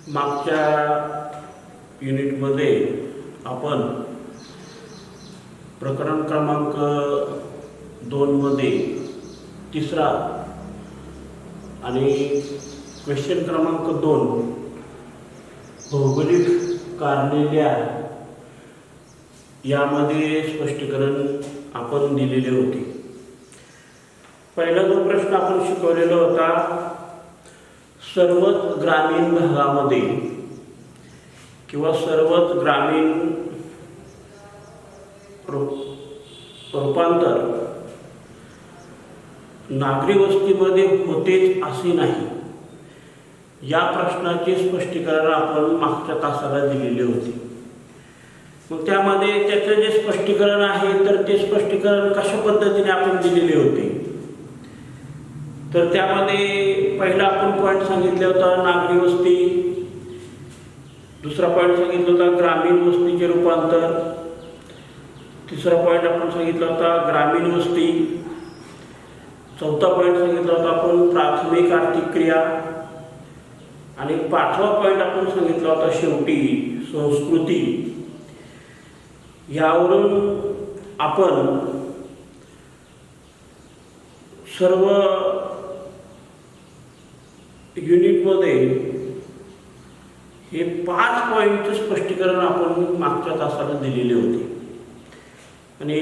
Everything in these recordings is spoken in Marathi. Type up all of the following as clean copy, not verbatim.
मागच्या युनिटमध्ये आपण प्रकरण क्रमांक 2 मध्ये तिसरा आणि क्वेश्चन क्रमांक 2 भौगोलिक कारणे द्या यामध्ये स्पष्टीकरण आपण दिलेले होते। पहिला जो प्रश्न आपण शिकवलेला होता, सर्वच ग्रामीण भागामध्ये किंवा सर्वच ग्रामीण रूपांतर नागरी वस्तीमध्ये होतेच असे नाही, या प्रश्नाचे स्पष्टीकरण आपण मागच्या तासाला दिलेले होते। मग त्यामध्ये त्याचं जे स्पष्टीकरण आहे तर ते स्पष्टीकरण कशा पद्धतीने आपण दिलेले होते, तर त्यामध्ये पहिला आपण पॉईंट सांगितला होता नागरी वस्ती, दुसरा पॉईंट सांगितला होता ग्रामीण वस्तीचे रूपांतर, तिसरा पॉईंट आपण सांगितला होता ग्रामीण वस्ती, चौथा पॉईंट सांगितला होता आपण प्राथमिक आर्थिक क्रिया, आणि पाचवा पॉईंट आपण सांगितला होता शेवटी संस्कृती। यावरून आपण सर्व युनिटमध्ये हे 5 पॉईंटचे स्पष्टीकरण आपण मागच्या तासाला दिलेले होते, आणि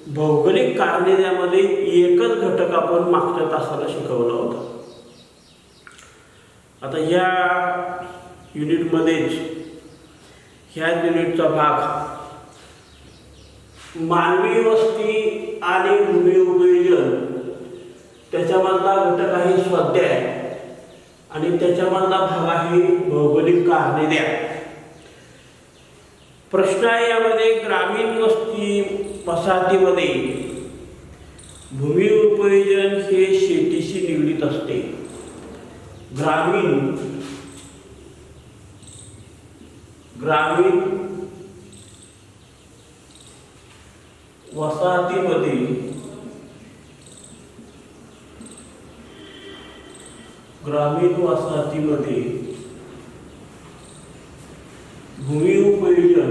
भौगोलिक कारणे यामध्ये एकच घटक आपण मागच्या तासाला शिकवला होता। आता या युनिटमध्येच ह्या युनिटचा भाग मानवी वस्ती आणि भूमी उपयोजन, त्याच्यामधला घटक आहे स्वाध्याय, आणि त्याच्यामधला भाग आहे भौगोलिक कारणे द्या। प्रश्न आहे यामध्ये ग्रामीण वस्ती वसाहतीमध्ये भूमी उपयोजन हे शेतीशी निगडीत असते। ग्रामीण वसाहतीमध्ये भूमी उपयोजन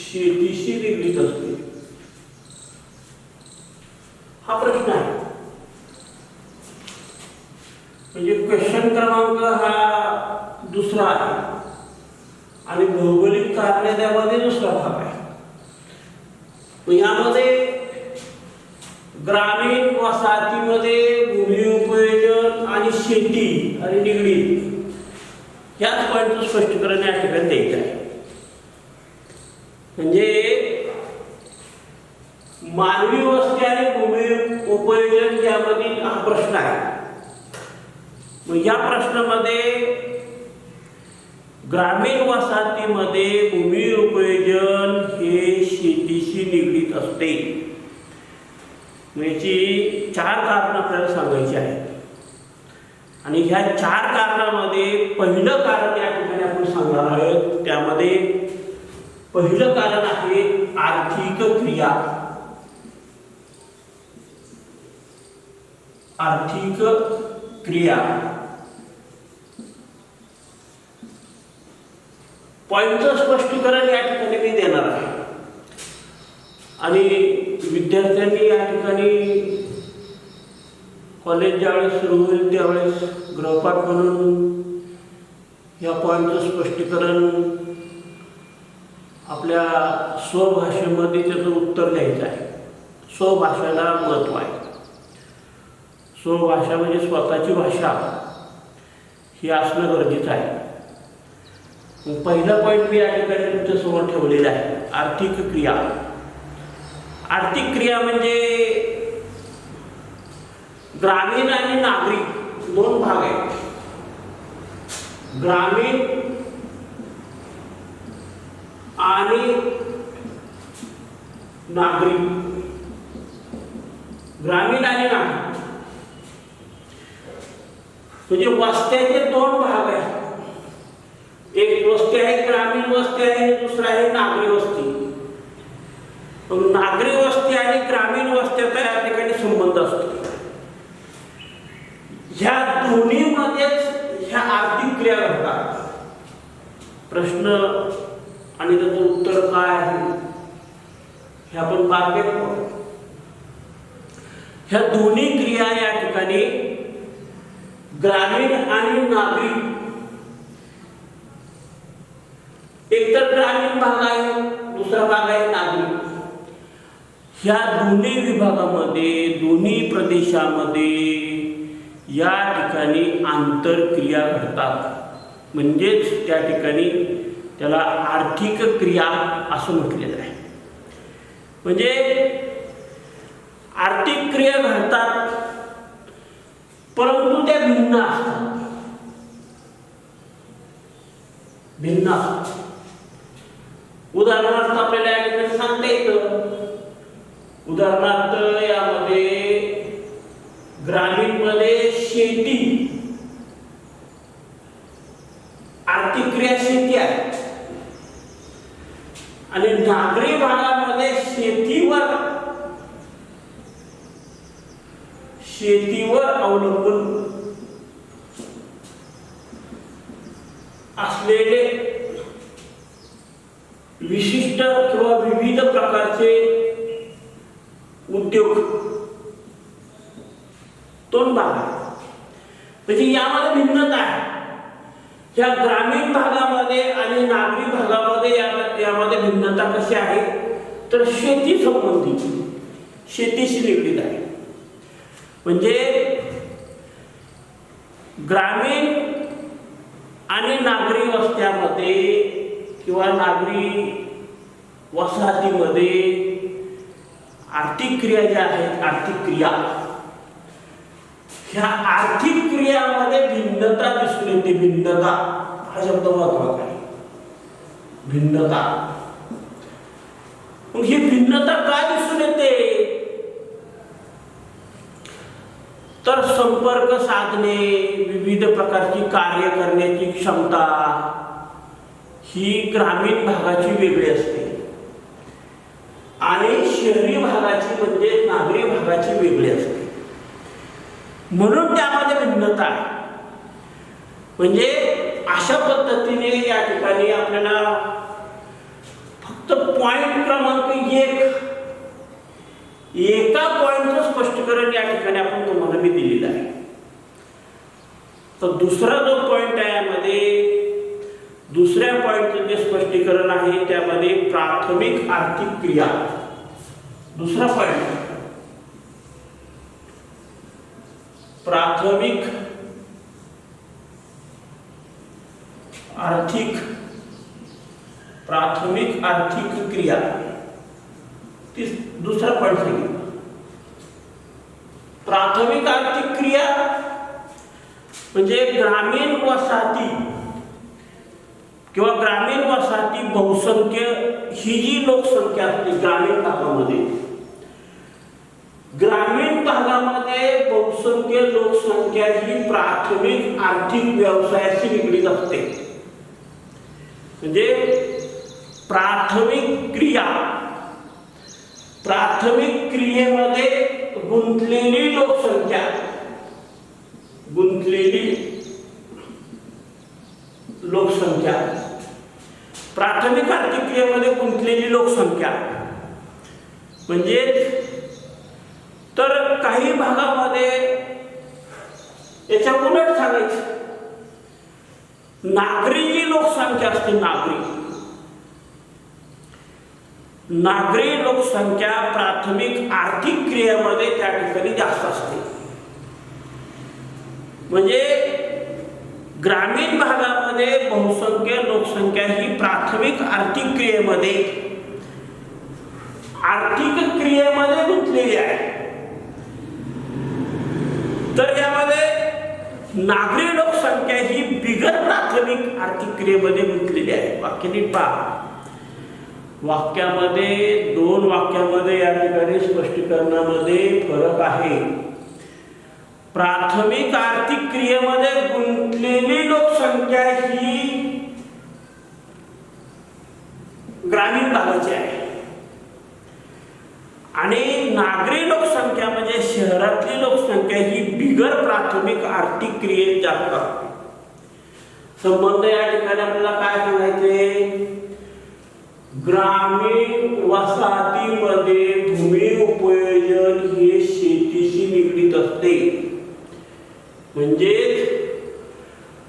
शेतीशी निगडीत असते। हा प्रश्न आहे, म्हणजे क्वेश्चन क्रमांक हा दुसरा आहे आणि भौगोलिक कारणे त्यामध्ये दुसरा भाग आहे। यामध्ये ग्रामीण वसाहतीमध्ये भूमी उपयोजन आणि शेती आणि निगडीत याच पॉईंटचं स्पष्टीकरण या ठिकाणी द्यायचं आहे। म्हणजे मानवी वस्ती आणि भूमी उपयोजन यामधील हा प्रश्न आहे। मग या प्रश्नामध्ये ग्रामीण वसाहतीमध्ये भूमी उपयोजन हे शेतीशी निगडीत असते, याची 4 कारण आपल्याला सांगायची आहेत, आणि ह्या 4 कारणामध्ये पहिलं कारण या ठिकाणी आपण सांगणार आहोत। त्यामध्ये पहिलं कारण आहे आर्थिक क्रिया। पॉईंटचं स्पष्टीकरण या ठिकाणी मी देणार आहे, आणि विद्यार्थ्यांनी या ठिकाणी कॉलेज ज्यावेळेस सुरू होईल त्यावेळेस गृहपाठ म्हणून या पॉईंटचं स्पष्टीकरण आपल्या स्वभाषेमध्ये त्याचं उत्तर द्यायचं आहे। स्वभाषेला महत्त्व आहे। स्वभाषा म्हणजे स्वतःची भाषा ही असणं गरजेचं आहे। पहिला पॉईंट मी या ठिकाणी तुमच्या समोर ठेवलेला आहे, आर्थिक क्रिया। आर्थिक क्रिया म्हणजे ग्रामीण आणि नागरिक 2 भाग आहेत। ग्रामीण आणि नागरिक ग्रामीण आणि नागरी म्हणजे वस्त्याचे दोन भाग आहेत. एक वस्ती आहे ग्रामीण वस्ती आहे, दुसरा आहे नागरी वस्ती. नागरी वस्ती आणि ग्रामीण वस्त्याचा या ठिकाणी संबंध असतो. ह्या दोन्हीमध्येच ह्या आर्थिक क्रिया घडतात. प्रश्न आणि त्याचं उत्तर काय आहे हे आपण बारकाईने पाहू. ह्या दोन्ही क्रिया या ठिकाणी ग्रामीण आणि नागरी, एक तर ग्रामीण भाग आहे, दुसरा भाग आहे नागरी. ह्या दोन्ही विभागामध्ये, दोन्ही प्रदेशामध्ये या ठिकाणी आंतरक्रिया घडतात. म्हणजेच त्या ठिकाणी त्याला आर्थिक क्रिया असं म्हटलेलं आहे. म्हणजे आर्थिक क्रिया घडतात परंतु त्या भिन्न असतात. भिन्न असतात. उदाहरणार्थ आपल्याला या ठिकाणी सांगता येतं. उदाहरणार्थ यामध्ये ग्रामीण मध्ये शेती, आर्थिक क्रिया शेती आहे आणि नागरी भागामध्ये शेतीवर अवलंबून असलेले विशिष्ट किंवा विविध प्रकारचे उद्योग दोन भाग आहेत. म्हणजे यामध्ये भिन्नता आहे. या ग्रामीण भागामध्ये आणि नागरी भागामध्ये यामध्ये भिन्नता कशी आहे तर शेती संबंधित, शेतीशी निगडीत आहे. म्हणजे ग्रामीण आणि नागरी वस्त्यामध्ये किंवा नागरी वसाहतीमध्ये आर्थिक क्रिया ज्या आहेत, आर्थिक क्रिया, ह्या आर्थिक क्रियामध्ये भिन्नता दिसून येते. भिन्नता हा शब्द महत्वाचा आहे. भिन्नता. मग ही भिन्नता काय दिसून येते तर संपर्क साधणे, विविध प्रकारची कार्य करण्याची क्षमता ही ग्रामीण भागाची वेगळी असते आणि शहरी भागाची म्हणजे नागरी भागाची वेगळी असते. म्हणून त्यामध्ये भिन्नता आहे. म्हणजे अशा पद्धतीने या ठिकाणी आपल्याला फक्त पॉइंट क्रमांक एका पॉइंटचं स्पष्टीकरण या ठिकाणी आपण तुम्हाला मी दिलेलं आहे. तर दुसरा जो पॉइंट आहे यामध्ये, दुसऱ्या पॉइंटचं जे स्पष्टीकरण आहे त्यामध्ये प्राथमिक आर्थिक क्रिया. दुसरा पॉइंट प्राथमिक आर्थिक क्रिया. दुसरा पॉइंट सांगितला. प्राथमिक आर्थिक क्रिया म्हणजे ग्रामीण वसाहती किंवा ग्रामीण वसाहती बहुसंख्य ही जी लोकसंख्या असते ग्रामीण भागामध्ये, ग्रामीण भागामध्ये बहुसंख्य लोकसंख्या ही प्राथमिक आर्थिक व्यवसायाशी निगडीत असते. म्हणजे प्राथमिक क्रियेमध्ये गुंतलेली लोकसंख्या, प्राथमिक आर्थिक क्रियेमध्ये गुंतलेली लोकसंख्या. म्हणजे तर काही भागामध्ये याच्या उलट सांगायचं, नागरी जी लोकसंख्या असते, नागरी लोकसंख्या प्राथमिक आर्थिक क्रियेमध्ये त्या ठिकाणी जास्त असते. म्हणजे ग्रामीण भागामध्ये बहुसंख्य लोकसंख्या ही प्राथमिक आर्थिक क्रियेमध्ये गुंतलेली आहे. तर यामध्ये नागरी लोकसंख्या ही बिगर प्राथमिक आर्थिक क्रियेमध्ये गुंतलेली आहे. वाक्य नीट पहा. वाक्यामध्ये दोन वाक्यामध्ये या ठिकाणी स्पष्टीकरणामध्ये फरक आहे. प्राथमिक आर्थिक क्रियेमध्ये गुंतलेली लोकसंख्या ही ग्रामीण भागाची आहे आणि नागरी लोकसंख्या म्हणजे शहरातली लोकसंख्या ही बिगर प्राथमिक आर्थिक क्रियेत जास्त असते. संबंध या ठिकाणी आपल्याला काय सांगायचे? ग्रामीण वसाहतीमध्ये भूमी उपयोजन हे शेतीशी निगडीत असते. म्हणजे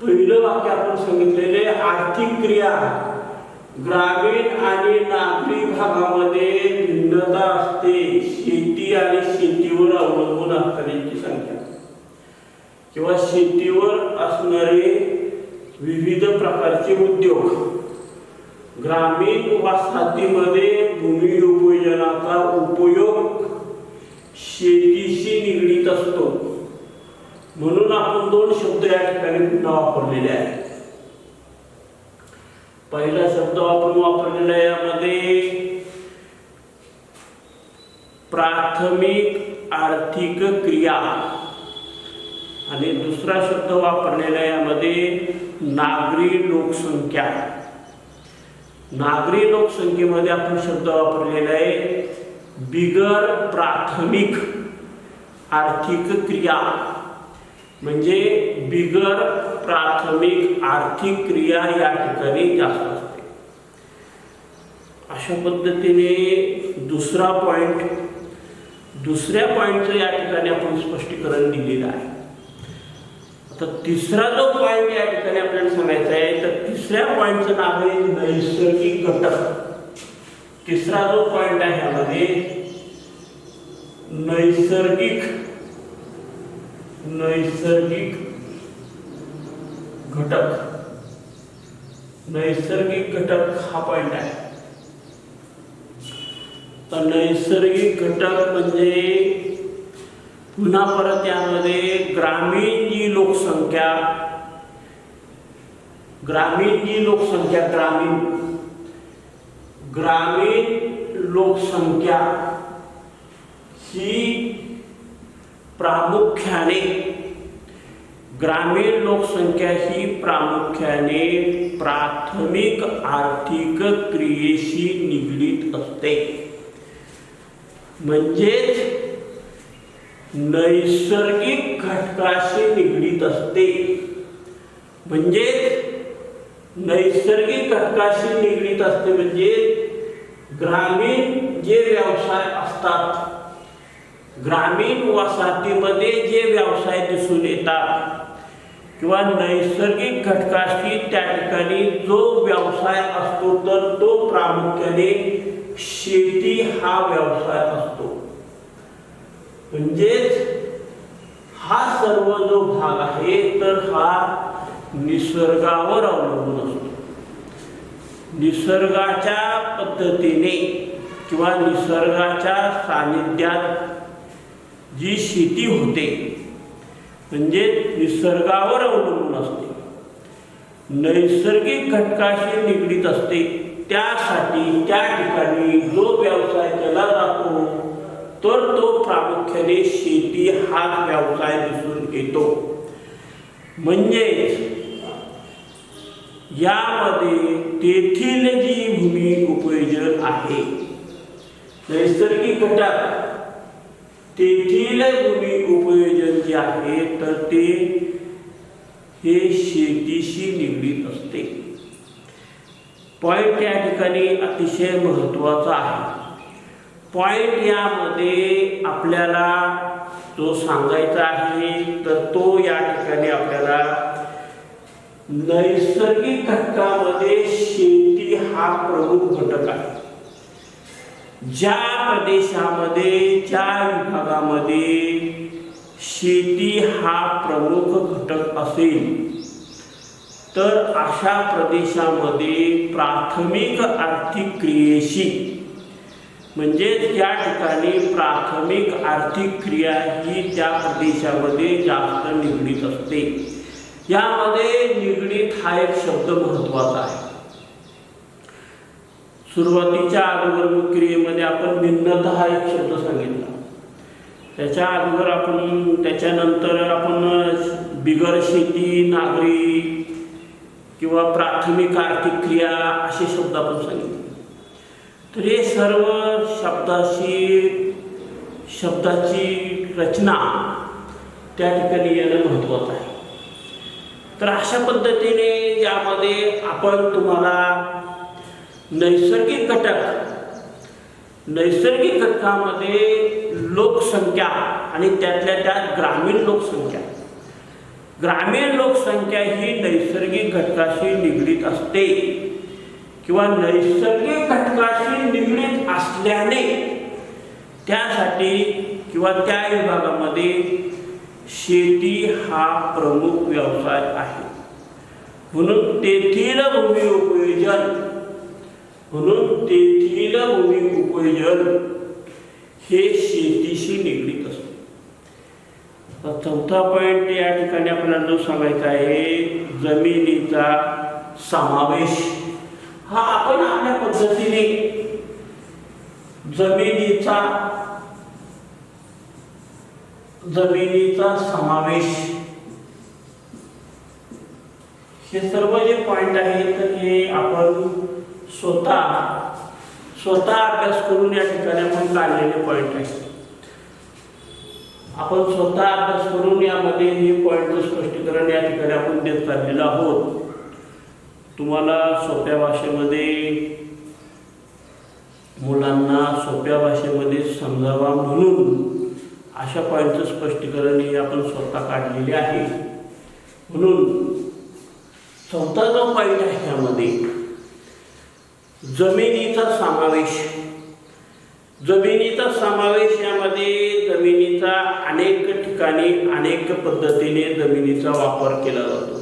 पहिलं वाक्य आपण सांगितलेले आर्थिक क्रिया ग्रामीण आणि नागरी भागामध्ये भिन्नता असते. शेती आणि शेतीवर अवलंबून असणाऱ्यांची संख्या किंवा शेतीवर असणारे विविध प्रकारचे उद्योग ग्रामीण वसाहतीमध्ये भूमी उपयोजनाचा उपयोग शेतीशी निगडीत असतो. म्हणून आपण दोन शब्द या ठिकाणी पुन्हा वापरलेले आहेत. पहिला शब्द आपण वापरलेला यामध्ये प्राथमिक आर्थिक क्रिया आणि दुसरा शब्द वापरलेला यामध्ये नागरी लोकसंख्या. नागरी लोकसंख्येमध्ये आपण शब्द वापरलेला आहे बिगर प्राथमिक आर्थिक क्रिया. म्हणजे बिगर प्राथमिक आर्थिक क्रिया या ठिकाणी जास्त असते. अशा पद्धतीने दुसऱ्या पॉइंटचं या ठिकाणी आपण स्पष्टीकरण दिलेलं आहे. आता तिसरा जो पॉइंट या ठिकाणी आपल्याला सांगायचा आहे तर तिसऱ्या पॉइंटचं नाव आहे नैसर्गिक घटक. तिसरा जो पॉइंट आहे यामध्ये नैसर्गिक घटक. नैसर्गिक घटक हा पॉइंट आहे. तर नैसर्गिक घटक म्हणजे पुन्हा परत यामध्ये ग्रामीण जी लोकसंख्या ही प्रामुख्याने प्राथमिक आर्थिक क्रियेशी निगडीत असते. म्हणजेच नैसर्गिक घटकाशी निगडीत असते. म्हणजे ग्रामीण जे व्यवसाय असतात, ग्रामीण वसाहतीमध्ये जे व्यवसाय दिसून येतात किंवा नैसर्गिक घटकाशी त्या ठिकाणी जो व्यवसाय असतो तर तो प्रामुख्याने शेती हा व्यवसाय असतो. म्हणजेच हा सर्व जो भाग आहे तर हा निसर्गावर अवलंबून असतो. निसर्गाच्या पद्धतीने किंवा निसर्गाच्या सानिध्यात जी शेती होते म्हणजे निसर्गावर अवलंबून असते, नैसर्गिक घटकाशी निगडीत असते. त्यासाठी त्या ठिकाणी जो व्यवसाय केला जातो तर तो प्रामुख्याने शेती हा व्यवसाय दिसून येतो. म्हणजेच यामध्ये तेथील जी भूमी उपयोजन आहे, नैसर्गिक घटक तेथील भूमी उपयोजन जे आहे तर ते हे शेतीशी निगडीत असते. पॉइंट या ठिकाणी अतिशय महत्त्वाचा आहे. पॉइंट यामध्ये आपल्याला जो सांगायचा आहे तर तो या ठिकाणी आपल्याला नैसर्गिक घटकामध्ये शेती हा प्रमुख घटक आहे. ज्या प्रदेशामध्ये ज्या विभागामध्ये शेती हा प्रमुख घटक असेल तर अशा प्रदेशामध्ये प्राथमिक आर्थिक क्रियेशी म्हणजे त्या ठिकाणी प्राथमिक आर्थिक क्रिया ही त्या प्रदेशामध्ये जास्त निगडीत असते. यामध्ये निगडीत हा एक शब्द महत्त्वाचा आहे. सुरुवातीच्या अगोदर क्रियेमध्ये आपण भिन्नता हा एक शब्द सांगितला. त्याच्या अगोदर आपण त्याच्यानंतर आपण बिगर शेती, नागरी किंवा प्राथमिक आर्थिक क्रिया असे शब्द आपण सांगितले. तर हे सर्व शब्दाची रचना त्या ठिकाणी येणं महत्त्वाचं आहे. तर अशा पद्धतीने यामध्ये आपण तुम्हाला नैसर्गिक घटकामध्ये लोकसंख्या आणि त्यातल्या त्यात ग्रामीण लोकसंख्या ही नैसर्गिक घटकाशी निगडीत असते किंवा नैसर्गिक घटकाशी निगडीत असल्याने त्यासाठी किंवा त्या विभागामध्ये शेती हा प्रमुख व्यवसाय आहे. म्हणून तेथील भूमी उपयोजन हे शेतीशी निगडीत असते. चौथा पॉईंट या ठिकाणी आपल्याला जो सांगायचा आहे, जमिनीचा समावेश. हा आपण आपल्या पद्धतीने जमिनीचा समावेश हे सर्व जे पॉईंट आहेत तर हे आपण स्वतः अभ्यास करून या ठिकाणी आपण काढलेले पॉईंट आहेत. आपण स्वतः अभ्यास करून यामध्ये हे पॉईंटचं स्पष्टीकरण या ठिकाणी आपण देत चाललेलो आहोत. तुम्हाला सोप्या भाषेमध्ये मुलांना सोप्या भाषेमध्ये समजावा म्हणून अशा पॉईंटचं स्पष्टीकरण हे आपण स्वतः काढलेले आहे. म्हणून चौथा जो पॉईंट आहे यामध्ये जमिनीचा समावेश यामध्ये जमिनीचा अनेक ठिकाणी अनेक पद्धतीने जमिनीचा वापर केला जातो.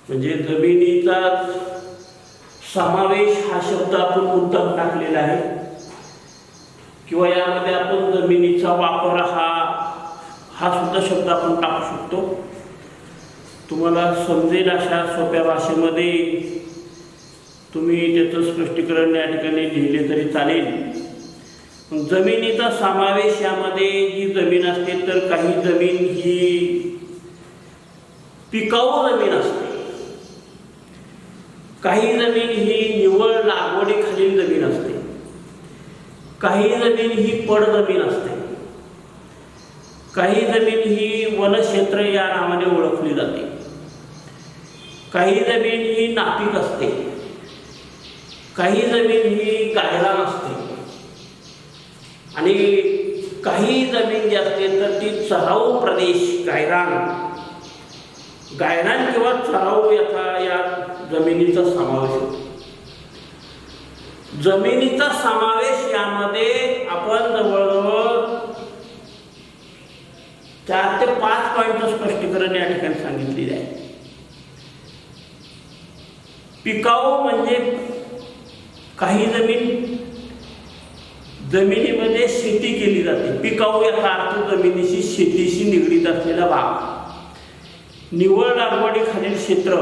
म्हणजे जमिनीचा समावेश हा शब्द आपण मुद्दाम टाकलेला आहे किंवा यामध्ये आपण जमिनीचा वापर हा सुद्धा शब्द आपण टाकू शकतो. तुम्हाला समजेल अशा सोप्या भाषेमध्ये तुम्ही त्याचं स्पष्टीकरण या ठिकाणी लिहिले तरी चालेल. जमिनीचा समावेश यामध्ये जी जमीन असते तर काही जमीन ही पिकाऊ जमीन असते, काही जमीन ही निव्वळ लागवडीखालील जमीन असते, काही जमीन ही पडजमीन असते, काही जमीन ही वनक्षेत्र या नावाने ओळखली जाते, काही जमीन ही नापीक असते, काही जमीन ही गायरान असते आणि काही जमीन जी असते तर ती चराऊ प्रदेश गायरान किंवा चराऊ याचा या जमिनीचा समावेश होतो. जमिनीचा समावेश यामध्ये आपण जवळजवळ 4 ते 5 पॉईंटचं स्पष्टीकरण या ठिकाणी सांगितलेले आहे. पिकाऊ म्हणजे काही जमिनीमध्ये शेती केली जाते. पिकाऊ याचा अर्थ जमिनीशी शेतीशी निगडीत असलेला भाग. निव्वळ लागवडीखालील क्षेत्र,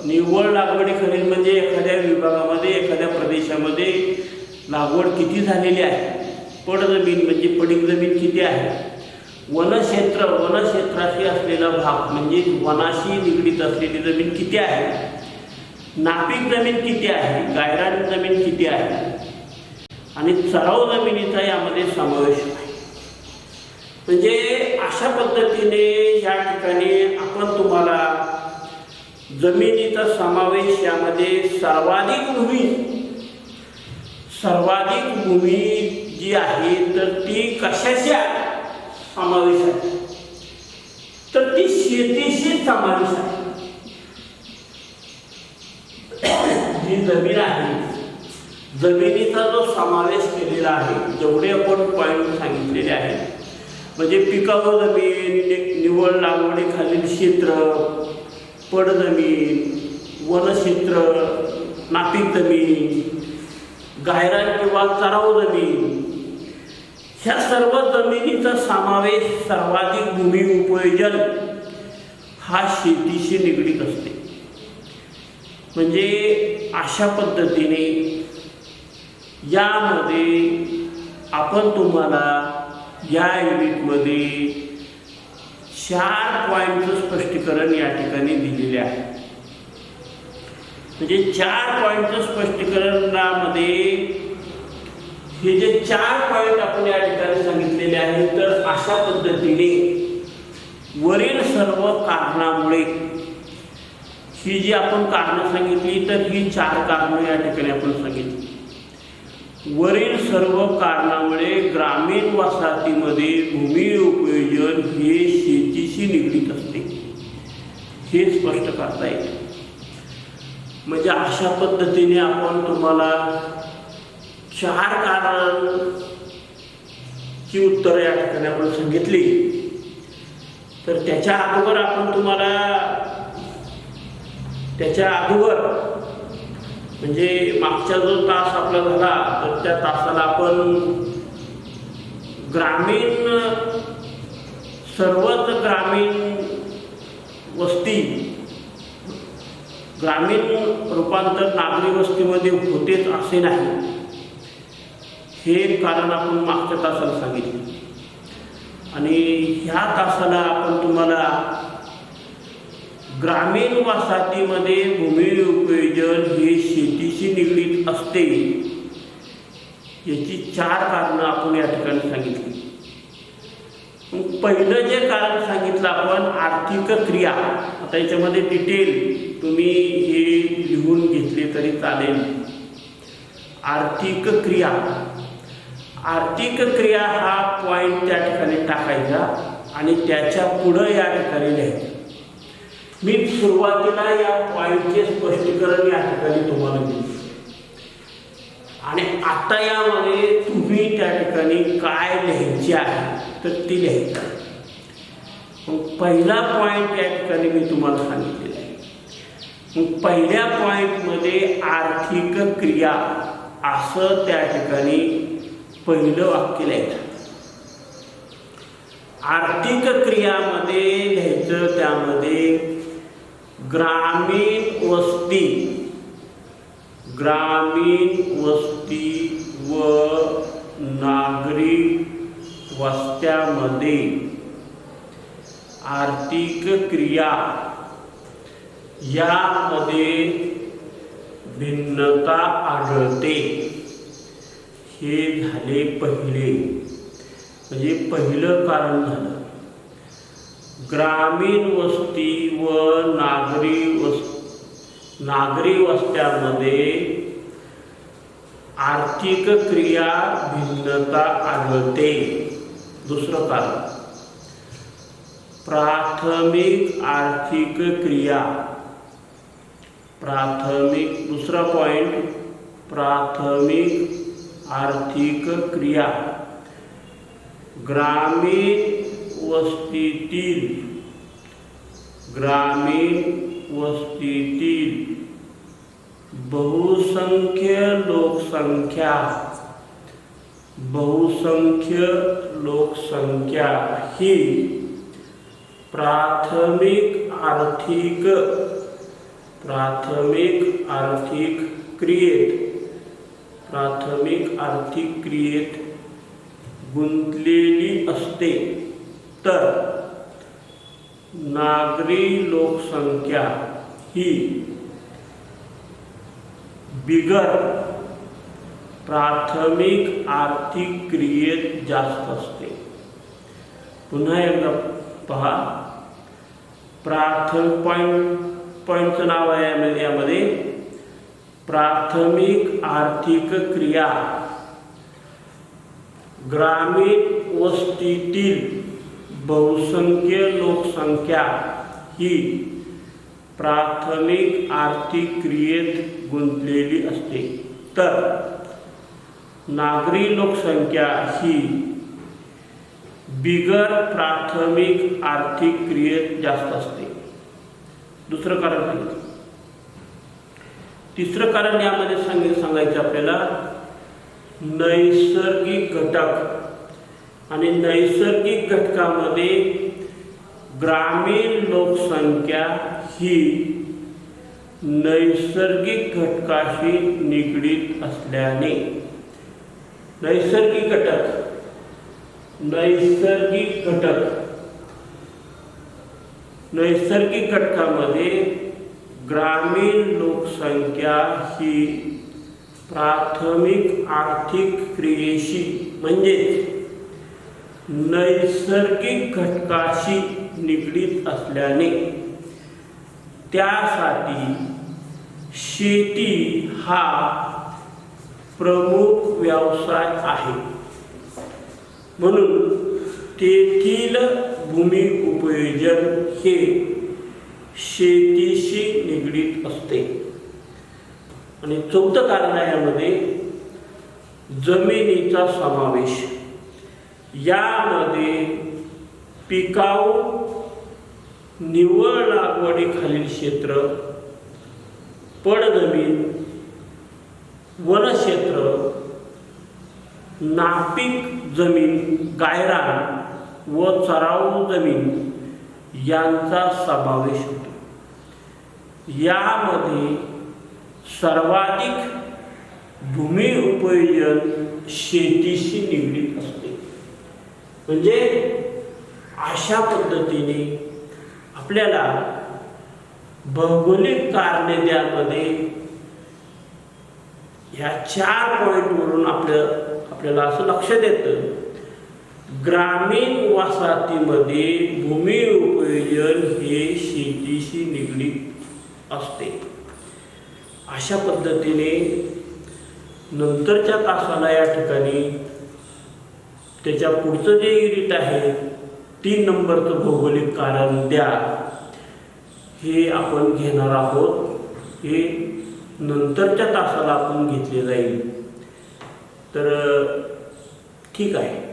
निव्वळ लागवडीखालील म्हणजे एखाद्या विभागामध्ये एखाद्या प्रदेशामध्ये लागवड किती झालेली आहे. पडजमीन म्हणजे पडीक जमीन किती आहे. वनक्षेत्राशी असलेला भाग म्हणजे वनाशी निगडीत असलेली जमीन किती आहे. नापीक जमीन किती आहे, गायरान जमीन किती आहे आणि चराऊ जमिनीचा यामध्ये समावेश आहे. म्हणजे अशा पद्धतीने या ठिकाणी आपण तुम्हाला जमिनीचा समावेश यामध्ये सर्वाधिक भूमी जी आहे तर ती कशाची समावेश आहे तर ती शेतीशी समावेश आहे. जी जमीन आहे जमिनीचा जो समावेश केलेला आहे जेवढे आपण पॉईंट सांगितलेले आहेत म्हणजे पिकाऊ जमीन, निव्वळ लागवडीखालील क्षेत्र, पडजमीन, वनक्षेत्र, नापीक जमीन, गायरान किंवा चराऊ जमीन ह्या सर्व जमिनीचा समावेश सर्वाधिक भूमी उपयोजन हा शेतीशी निगडीत असते. म्हणजे अशा पद्धतीने यामध्ये आपण तुम्हाला या युनिटमध्ये 4 पॉईंटचं स्पष्टीकरण या ठिकाणी दिलेले आहे. म्हणजे 4 पॉईंटचं स्पष्टीकरणामध्ये हे जे 4 पॉईंट आपण या ठिकाणी सांगितलेले आहेत, तर अशा पद्धतीने वरील सर्व कारणामुळे ही जी आपण कारणं सांगितली, तर ही 4 कारणं या ठिकाणी आपण सांगितली. वरील सर्व कारणामुळे ग्रामीण वसाहतीमध्ये भूमी उपयोजन हे शेतीशी निगडीत असते, हे स्पष्ट करता येते. म्हणजे अशा पद्धतीने आपण तुम्हाला 4 कारणांची उत्तरं या ठिकाणी आपण सांगितली. तर त्याच्या अगोदर म्हणजे मागचा जो तास आपला झाला, तर त्या तासाला आपण सर्वच ग्रामीण वस्ती, ग्रामीण रूपांतर नागरी वस्तीमध्ये होतेच असे नाही, हे कारण आपण मागच्या तासाला सांगितले. आणि ह्या तासाला आपण तुम्हाला ग्रामीण वसाहतीमध्ये भूमी उपयोजन हे शेतीशी निगडीत असते याची 4 कारणं आपण या ठिकाणी सांगितली. पहिलं जे कारण सांगितलं आपण आर्थिक क्रिया. आता याच्यामध्ये डिटेल तुम्ही हे लिहून घेतले तरी चालेल. आर्थिक क्रिया हा पॉईंट त्या ठिकाणी टाकायचा आणि त्याच्या पुढं या ठिकाणी लिहायचं. मी सुरुवातीला या पॉईंटचे स्पष्टीकरण या ठिकाणी तुम्हाला दिले आणि आता यामध्ये तुम्ही त्या ठिकाणी काय लिहायचे आहे तर ती लिहायचं आहे. मग पहिला पॉईंट या ठिकाणी मी तुम्हाला सांगितलेला आहे. मग पहिल्या पॉईंटमध्ये आर्थिक क्रिया असं त्या ठिकाणी पहिलं वाक्य लिहायचं. आर्थिक क्रियामध्ये लिहायचं, त्यामध्ये ग्रामीण वस्ती व नागरी वस्त्यामध्ये आर्थिक क्रिया यामध्ये भिन्नता आढळते. हे झाले पहिले, म्हणजे पहिलं कारण झालं. ग्रामीण वस्ती व नागरी वस्त्यामध्ये आर्थिक क्रिया भिन्नता आढळते. दुसरं कारण प्राथमिक आर्थिक क्रिया. दुसरा पॉइंट प्राथमिक आर्थिक क्रिया ग्रामीण वस्तीतील बहुसंख्य लोकसंख्या ही प्राथमिक आर्थिक क्रियेत गुंतलेली असते, तर नागरी लोकसंख्या ही बिगर प्राथमिक आर्थिक क्रियेत जास्त असते. पुन्हा एकदा पहा, पॉइंटचं नाव आहे यामध्ये प्राथमिक आर्थिक क्रिया ग्रामीण वस्तीतील बहुसंख्य लोकसंख्या ही प्राथमिक आर्थिक क्रियेत गुंतलेली असते, तर नागरी लोकसंख्या ही बिगर प्राथमिक आर्थिक क्रियेत जास्त असते. दुसरं कारण सांगितलं. तिसरं कारण यामध्ये सांगायचं आपल्याला नैसर्गिक घटक. आणि नैसर्गिक घटकामध्ये ग्रामीण लोकसंख्या ही नैसर्गिक घटकाशी निगडीत असल्याने नैसर्गिक घटक, नैसर्गिक घटक, नैसर्गिक घटकामध्ये ग्रामीण लोकसंख्या ही प्राथमिक आर्थिक क्रियेशी म्हणजेच नैसर्गिक घटकाशी निगडीत असल्याने त्यासाठी शेती हा प्रमुख व्यवसाय आहे. म्हणून तेथील भूमी उपयोजन हे शेतीशी निगडीत असते. आणि चौथं कारण आहे यामध्ये जमिनीचा समावेश. यामध्ये पिकाऊ निव्वळ लागवडीखालील क्षेत्र, पडजमीन, वनक्षेत्र, नापीक जमीन, गायरान व चराऊ जमीन यांचा समावेश होतो. यामध्ये सर्वाधिक भूमी उपयोजन शेतीशी निगडीत असते. म्हणजे अशा पद्धतीने आपल्याला भौगोलिक कारणे ह्या 4 पॉईंटवरून आपल्याला असं लक्षात येतं, ग्रामीण वसाहतीमध्ये भूमी उपयोजन हे शेतीशी निगडीत असते. अशा पद्धतीने नंतरच्या तासाला या ठिकाणी त्याच्या पुढचं जे युनिट आहे 3 नंबरचं भौगोलिक कारण द्या हे आपण घेणार आहोत. हे नंतरच्या तासाला आपण घेतले जाईल. तर ठीक आहे.